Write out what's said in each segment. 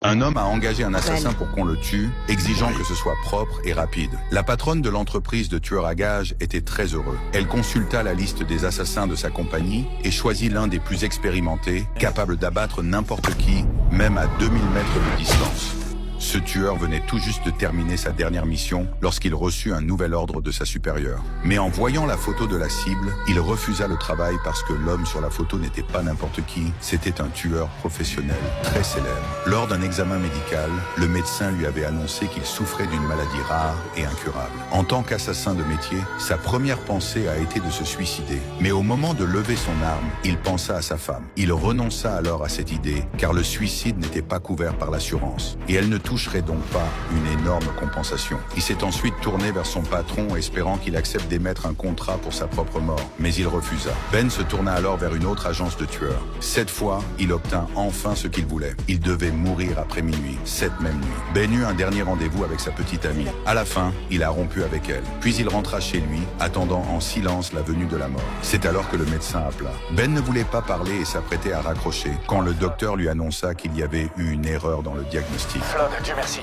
Un homme a engagé un assassin Ben. pour qu'on le tue, exigeant que ce soit propre et rapide. La patronne de l'entreprise de tueurs à gages était très heureuse. Elle consulta la liste des assassins de sa compagnie et choisit l'un des plus expérimentés, capable d'abattre n'importe qui, même à 2000 mètres de distance. Ce tueur venait tout juste de terminer sa dernière mission lorsqu'il reçut un nouvel ordre de sa supérieure. Mais en voyant la photo de la cible, il refusa le travail parce que l'homme sur la photo n'était pas n'importe qui, c'était un tueur professionnel très célèbre. Lors d'un examen médical, le médecin lui avait annoncé qu'il souffrait d'une maladie rare et incurable. En tant qu'assassin de métier, sa première pensée a été de se suicider. Mais au moment de lever son arme, il pensa à sa femme. Il renonça alors à cette idée, car le suicide n'était pas couvert par l'assurance. Et elle ne toucherait donc pas une énorme compensation. Il s'est ensuite tourné vers son patron, espérant qu'il accepte d'émettre un contrat pour sa propre mort. Mais il refusa. Ben se tourna alors vers une autre agence de tueurs. Cette fois, il obtint enfin ce qu'il voulait. Il devait mourir après minuit, cette même nuit. Ben eut un dernier rendez-vous avec sa petite amie. À la fin, il a rompu avec elle. Puis il rentra chez lui, attendant en silence la venue de la mort. C'est alors que le médecin appela. Ben ne voulait pas parler et s'apprêtait à raccrocher, quand le docteur lui annonça qu'il y avait eu une erreur dans le diagnostic. Flood, Dieu merci.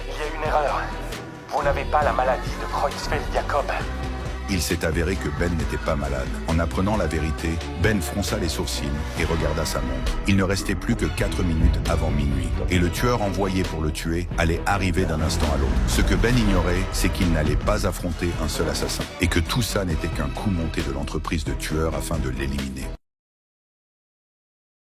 Il y a une erreur. Vous n'avez pas la maladie de Creutzfeldt-Jakob. Il s'est avéré que Ben n'était pas malade. En apprenant la vérité, Ben fronça les sourcils et regarda sa montre. Il ne restait plus que 4 minutes avant minuit. Et le tueur envoyé pour le tuer allait arriver d'un instant à l'autre. Ce que Ben ignorait, c'est qu'il n'allait pas affronter un seul assassin. Et que tout ça n'était qu'un coup monté de l'entreprise de tueurs afin de l'éliminer.